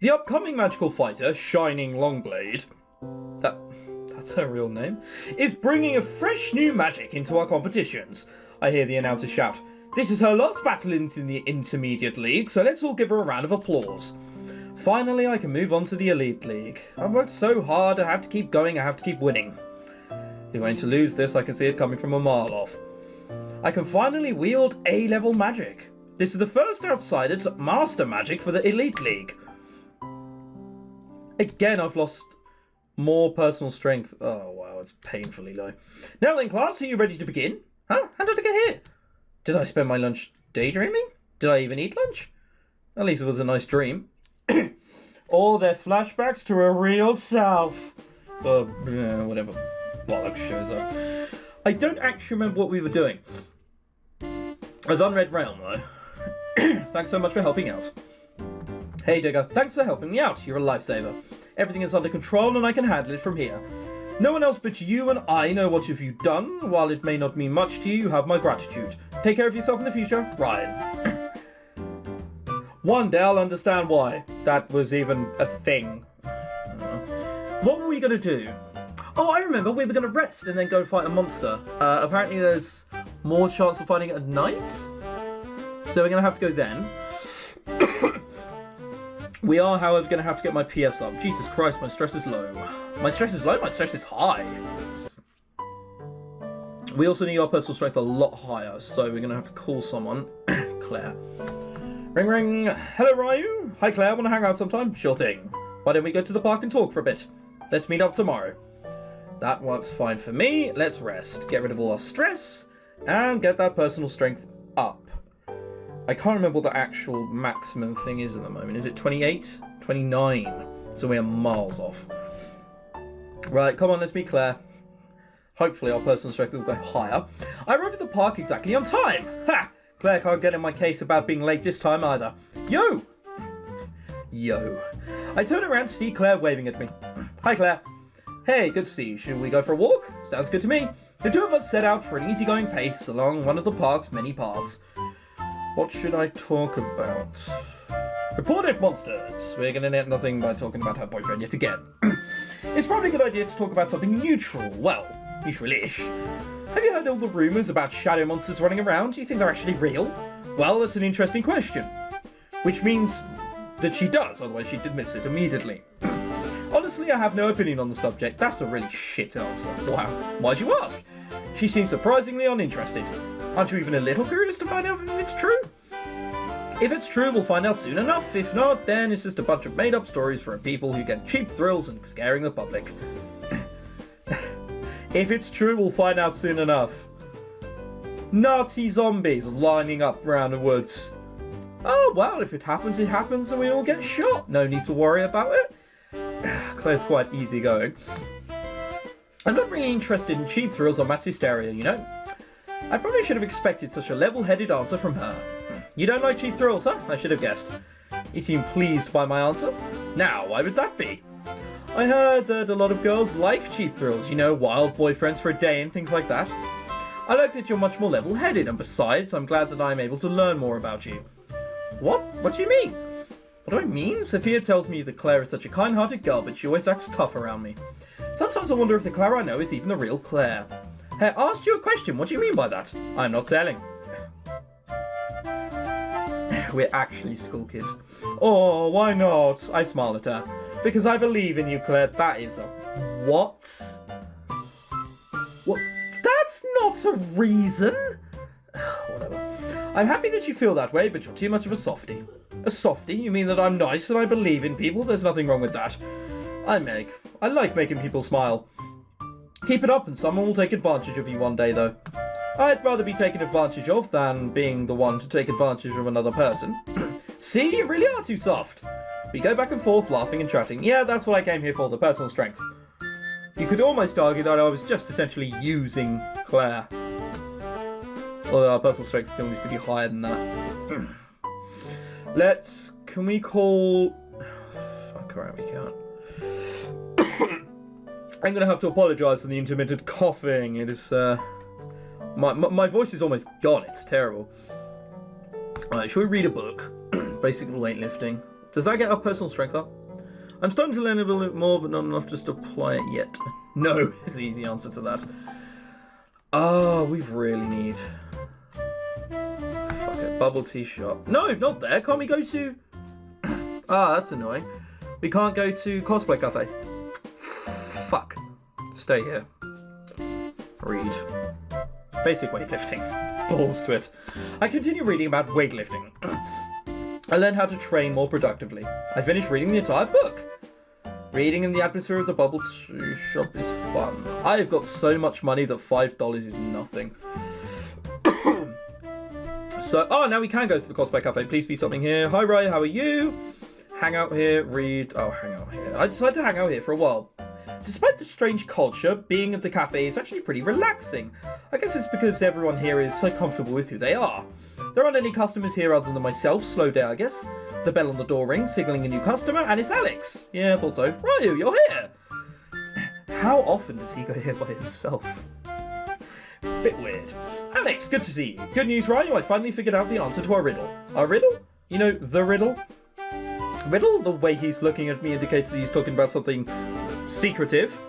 The upcoming magical fighter, Shining Longblade, that's her real name, is bringing a fresh new magic into our competitions. I hear the announcer shout. This is her last battle in the Intermediate League, so let's all give her a round of applause. Finally, I can move on to the Elite League. I've worked so hard, I have to keep going, I have to keep winning. You're going to lose this, I can see it coming from a mile off. I can finally wield A-level magic. This is the first outsider to master magic for the Elite League. Again, I've lost more personal strength. Oh, wow, it's painfully low. Now then, class, are you ready to begin? Huh? How did I get here? Did I spend my lunch daydreaming? Did I even eat lunch? At least it was a nice dream. All their flashbacks to a real self. Whatever. Bollocks shows up. I don't actually remember what we were doing. I've unread Realm, though. Thanks so much for helping out. Hey, Digger, thanks for helping me out. You're a lifesaver. Everything is under control and I can handle it from here. No one else but you and I know what you've done. While it may not mean much to you, you have my gratitude. Take care of yourself in the future, Ryan. One day I'll understand why that was even a thing. What were we going to do? Oh, I remember. We were going to rest and then go fight a monster. Apparently there's more chance of fighting it at night. So we're going to have to go then. We are, however, going to have to get my PS up. Jesus Christ, my stress is low. My stress is low? My stress is high. We also need our personal strength a lot higher, so we're going to have to call someone. Claire. Ring ring. Hello, Ryu. Hi, Claire. Want to hang out sometime? Sure thing. Why don't we go to the park and talk for a bit? Let's meet up tomorrow. That works fine for me. Let's rest. Get rid of all our stress. And get that personal strength up. I can't remember what the actual maximum thing is at the moment. Is it 28? 29. So we are miles off. Right, come on, let's meet Claire. Hopefully our personal strength will go higher. I arrived at the park exactly on time. Ha! Claire can't get in my case about being late this time either. Yo! Yo. I turn around to see Claire waving at me. Hi, Claire. Hey, good to see you. Should we go for a walk? Sounds good to me. The two of us set out for an easygoing pace along one of the park's many paths. What should I talk about? Reported monsters. We're going to net nothing by talking about her boyfriend yet again. It's probably a good idea to talk about something neutral. Well, neutral-ish. Have you heard all the rumours about shadow monsters running around? Do you think they're actually real? Well, that's an interesting question. Which means that she does, otherwise she'd dismiss it immediately. Honestly, I have no opinion on the subject. That's a really shit answer. Wow. Why'd you ask? She seems surprisingly uninterested. Aren't you even a little curious to find out if it's true? If it's true, we'll find out soon enough. If not, then it's just a bunch of made-up stories for people who get cheap thrills and scaring the public. If it's true, we'll find out soon enough. Nazi zombies lining up around the woods. Oh, well, if it happens, and we all get shot. No need to worry about it. Claire's quite easygoing. I'm not really interested in cheap thrills or mass hysteria, you know? I probably should have expected such a level-headed answer from her. You don't like cheap thrills, huh? I should have guessed. You seem pleased by my answer. Now, why would that be? I heard that a lot of girls like cheap thrills, you know, wild boyfriends for a day and things like that. I like that you're much more level-headed, and besides, I'm glad that I'm able to learn more about you. What? What do you mean? What do I mean? Sophia tells me that Claire is such a kind-hearted girl, but she always acts tough around me. Sometimes I wonder if the Claire I know is even the real Claire. Hey, I asked you a question. What do you mean by that? I'm not telling. We're actually school kids. Oh, why not? I smile at her. Because I believe in you, Claire. That is a... What? What? That's not a reason. Whatever. I'm happy that you feel that way, but you're too much of a softie. A softie? You mean that I'm nice and I believe in people? There's nothing wrong with that. I like making people smile. Keep it up and someone will take advantage of you one day, though. I'd rather be taken advantage of than being the one to take advantage of another person. See, you really are too soft. We go back and forth, laughing and chatting. Yeah, that's what I came here for, the personal strength. You could almost argue that I was just essentially using Claire. Although our personal strength still needs to be higher than that. Can we call... Fuck, right, we can't. I'm going to have to apologise for the intermittent coughing. It is, my voice is almost gone. It's terrible. Alright, shall we read a book? Basic weightlifting. Does that get our personal strength up? I'm starting to learn a little bit more, but not enough just to apply it yet. No is the easy answer to that. Oh, we really need... Fuck it, bubble tea shop. No, not there. Can't we go to... that's annoying. We can't go to Cosplay Cafe. Fuck. Stay here. Read. Basic weightlifting. Balls to it. I continue reading about weightlifting. I learned how to train more productively. I finished reading the entire book. Reading in the atmosphere of the bubble tea shop is fun. I've got so much money that $5 is nothing. So, now we can go to the Cosplay Cafe. Please be something here. Hi, Ray, how are you? Hang out here, read. Oh, hang out here. I decided to hang out here for a while. Despite the strange culture, being at the cafe is actually pretty relaxing. I guess it's because everyone here is so comfortable with who they are. There aren't any customers here other than myself. Slow down, I guess. The bell on the door rings, signaling a new customer, and it's Alex. Yeah, I thought so. Ryu, you're here. How often does he go here by himself? Bit weird. Alex, good to see you. Good news, Ryu, I finally figured out the answer to our riddle. Our riddle? You know, the riddle? Riddle? The way he's looking at me indicates that he's talking about something secretive.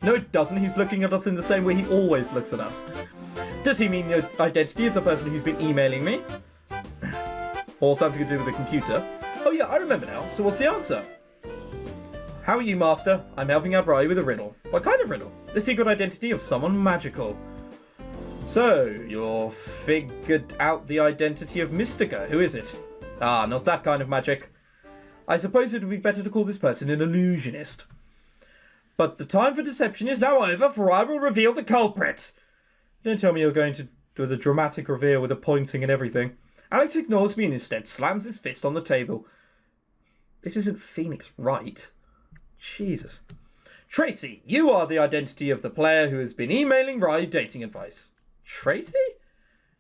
No, it doesn't. He's looking at us in the same way he always looks at us. Does he mean the identity of the person who's been emailing me? Or something to do with the computer? Oh yeah, I remember now. So what's the answer? How are you, Master? I'm helping out Ryu with a riddle. What kind of riddle? The secret identity of someone magical. So, you've figured out the identity of Mystica. Who is it? Ah, not that kind of magic. I suppose it would be better to call this person an illusionist. But the time for deception is now over, for I will reveal the culprit. Don't tell me you're going to do the dramatic reveal with the pointing and everything. Alex ignores me and instead slams his fist on the table. This isn't Phoenix Wright. Jesus. Tracy, you are the identity of the player who has been emailing Ryu dating advice. Tracy?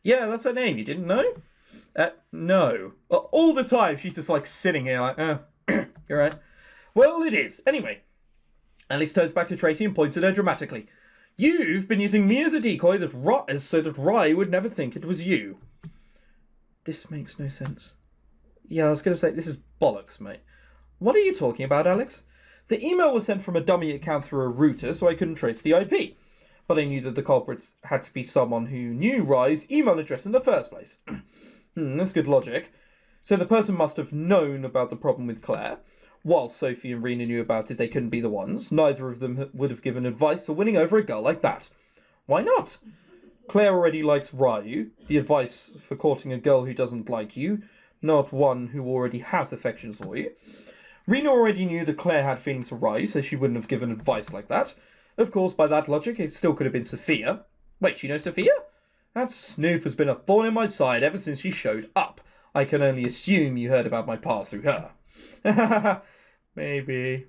Yeah, that's her name. You didn't know? No. All the time she's just like sitting here like, you're right. Well, it is. Anyway. Alex turns back to Tracy and points at her dramatically. You've been using me as a decoy so that Ryu would never think it was you. This makes no sense. Yeah, I was going to say, this is bollocks, mate. What are you talking about, Alex? The email was sent from a dummy account through a router, so I couldn't trace the IP. But I knew that the culprit had to be someone who knew Ryu's email address in the first place. That's good logic. So the person must have known about the problem with Claire. While Sophie and Rena knew about it, they couldn't be the ones. Neither of them would have given advice for winning over a girl like that. Why not? Claire already likes Ryu. The advice for courting a girl who doesn't like you, not one who already has affections for you. Rena already knew that Claire had feelings for Ryu, so she wouldn't have given advice like that. Of course, by that logic, it still could have been Sophia. Wait, you know Sophia? That snoop has been a thorn in my side ever since she showed up. I can only assume you heard about my past through her. Maybe.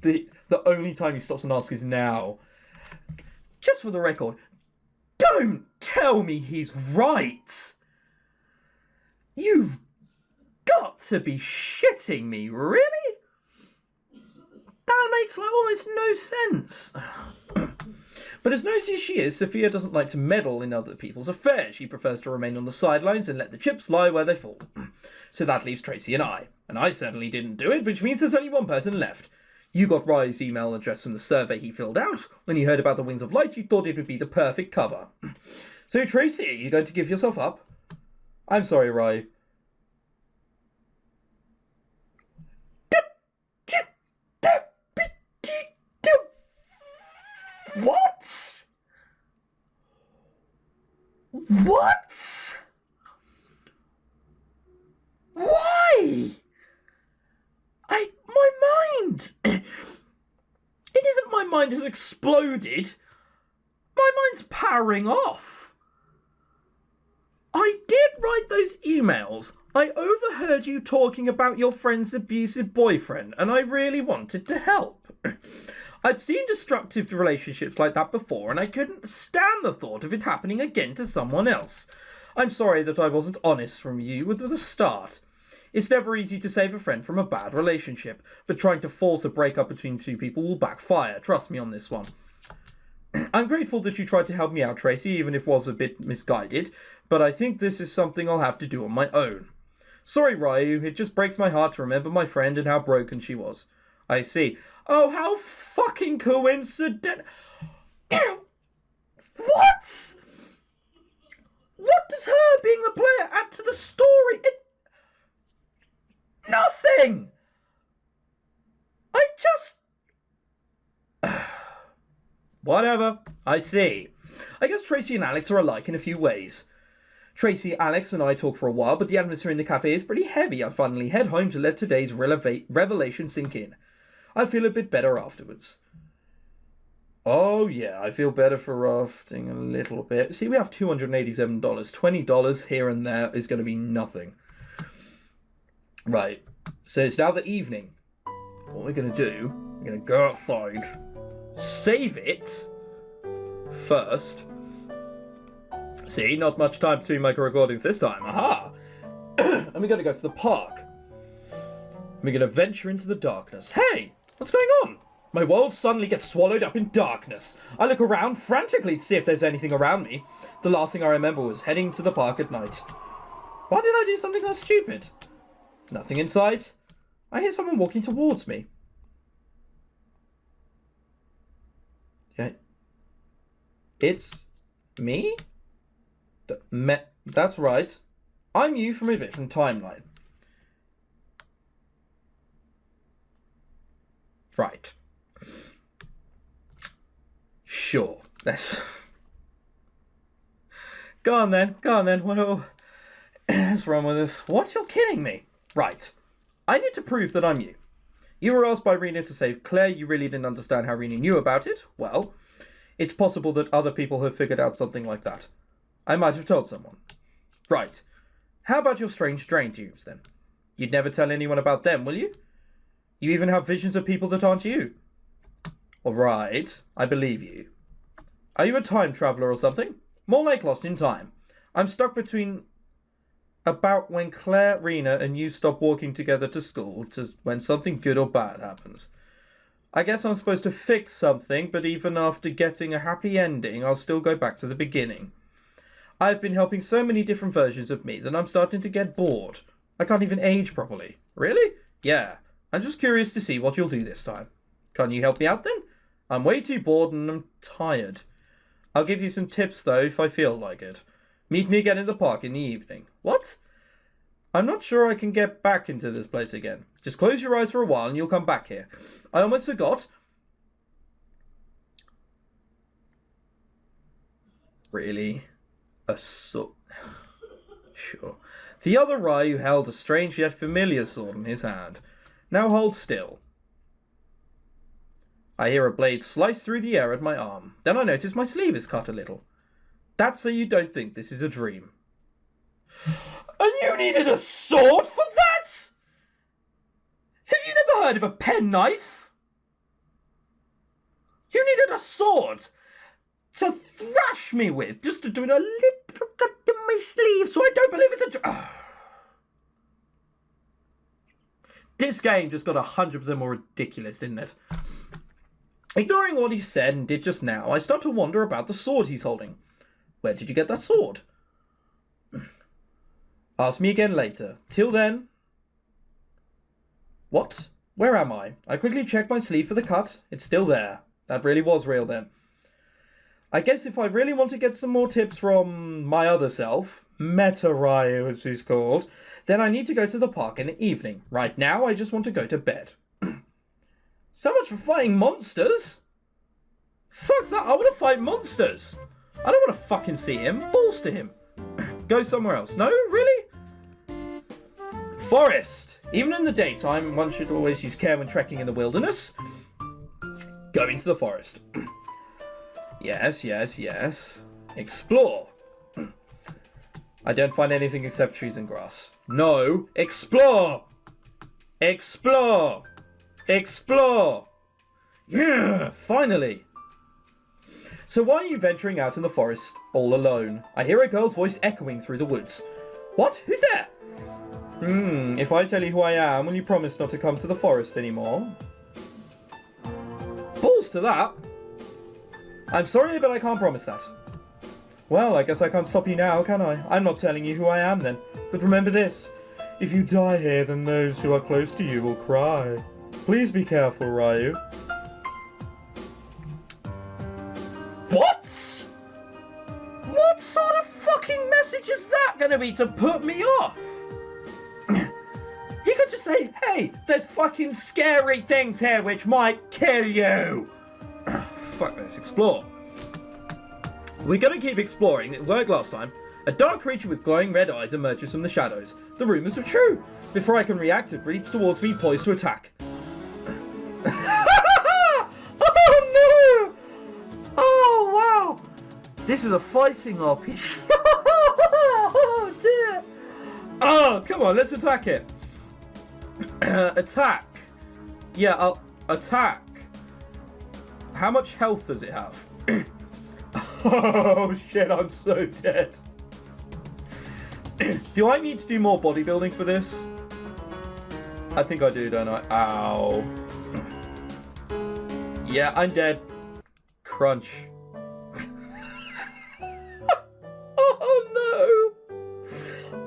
The only time he stops and asks is now. Just for the record, don't tell me he's right. You've got to be shitting me, really? That makes like almost no sense. But as nosy as she is, Sophia doesn't like to meddle in other people's affairs. She prefers to remain on the sidelines and let the chips lie where they fall. So that leaves Tracy and I. And I certainly didn't do it, which means there's only one person left. You got Ryu's email address from the survey he filled out. When you heard about the Wings of Light, you thought it would be the perfect cover. So Tracy, are you going to give yourself up? I'm sorry, Ryu. What? What? Why? My mind. It isn't my mind has exploded. My mind's powering off. I did write those emails. I overheard you talking about your friend's abusive boyfriend, and I really wanted to help. I've seen destructive relationships like that before, and I couldn't stand the thought of it happening again to someone else. I'm sorry that I wasn't honest from you at the start. It's never easy to save a friend from a bad relationship, but trying to force a breakup between two people will backfire. Trust me on this one. I'm grateful that you tried to help me out, Tracy, even if it was a bit misguided, but I think this is something I'll have to do on my own. Sorry, Ryu, it just breaks my heart to remember my friend and how broken she was. I see. Oh, how fucking coincidental. What? What does her being the player add to the story? Nothing! I just... Whatever. I see. I guess Tracy and Alex are alike in a few ways. Tracy, Alex, and I talk for a while, but the atmosphere in the cafe is pretty heavy. I finally head home to let today's revelation sink in. I feel a bit better afterwards. Oh, yeah, I feel better for rafting a little bit. See, we have $287. $20 here and there is going to be nothing. Right. So it's now the evening. What we're going to do, we're going to go outside, save it first. See, not much time between micro recordings this time. Aha! And we're going to go to the park. We're going to venture into the darkness. Hey! What's going on? My world suddenly gets swallowed up in darkness. I look around frantically to see if there's anything around me. The last thing I remember was heading to the park at night. Why did I do something that stupid? Nothing in sight. I hear someone walking towards me. Yeah. It's me? That's right. I'm you from a different timeline. Right. Sure. Let's... Go on then. What's wrong with this? What? You're kidding me. Right. I need to prove that I'm you. You were asked by Rena to save Claire. You really didn't understand how Rena knew about it. Well, it's possible that other people have figured out something like that. I might have told someone. Right. How about your strange drain tubes, then? You'd never tell anyone about them, will you? You even have visions of people that aren't you. All right, I believe you. Are you a time traveler or something? More like lost in time. I'm stuck between about when Claire, Rena, and you stop walking together to school to when something good or bad happens. I guess I'm supposed to fix something, but even after getting a happy ending, I'll still go back to the beginning. I've been helping so many different versions of me that I'm starting to get bored. I can't even age properly. Really? Yeah. I'm just curious to see what you'll do this time. Can't you help me out then? I'm way too bored and I'm tired. I'll give you some tips though if I feel like it. Meet me again in the park in the evening. What? I'm not sure I can get back into this place again. Just close your eyes for a while and you'll come back here. I almost forgot. Really? Sure. The other Ryu held a strange yet familiar sword in his hand. Now hold still. I hear a blade slice through the air at my arm. Then I notice my sleeve is cut a little. That's so you don't think this is a dream. And you needed a sword for that? Have you never heard of a penknife? You needed a sword to thrash me with, just to do a little cut in my sleeve, so I don't believe it's a... This game just got 100% more ridiculous, didn't it? Ignoring what he said and did just now, I start to wonder about the sword he's holding. Where did you get that sword? Ask me again later. Till then... What? Where am I? I quickly check my sleeve for the cut. It's still there. That really was real then. I guess if I really want to get some more tips from my other self, Meta Ryu as he's called, then I need to go to the park in the evening. Right now, I just want to go to bed. So much for fighting monsters. Fuck that, I want to fight monsters. I don't want to fucking see him. Balls to him. Go somewhere else. No, really? Forest. Even in the daytime, one should always use care when trekking in the wilderness. Go into the forest. Yes. Explore. I don't find anything except trees and grass. No. Explore. Yeah, finally. So why are you venturing out in the forest all alone? I hear a girl's voice echoing through the woods. What? Who's there? If I tell you who I am, will you promise not to come to the forest anymore? Balls to that. I'm sorry, but I can't promise that. Well, I guess I can't stop you now, can I? I'm not telling you who I am then. But remember this. If you die here, then those who are close to you will cry. Please be careful, Ryu. What? What sort of fucking message is that gonna be to put me off? You could just say, hey, there's fucking scary things here which might kill you. Fuck this, explore. We're gonna keep exploring. It worked last time. A dark creature with glowing red eyes emerges from the shadows. The rumors are true. Before I can react, it leaps towards me, poised to attack. Oh no! Oh wow! This is a fighting RPG. Oh dear! Oh, come on, let's attack it. Attack. Yeah, I'll attack. How much health does it have? Oh shit, I'm so dead. Do I need to do more bodybuilding for this? I think I do, don't I? Ow. Yeah, I'm dead. Crunch. Oh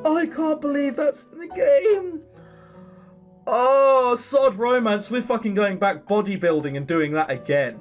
no! I can't believe that's in the game. Oh, sod romance. We're fucking going back bodybuilding and doing that again.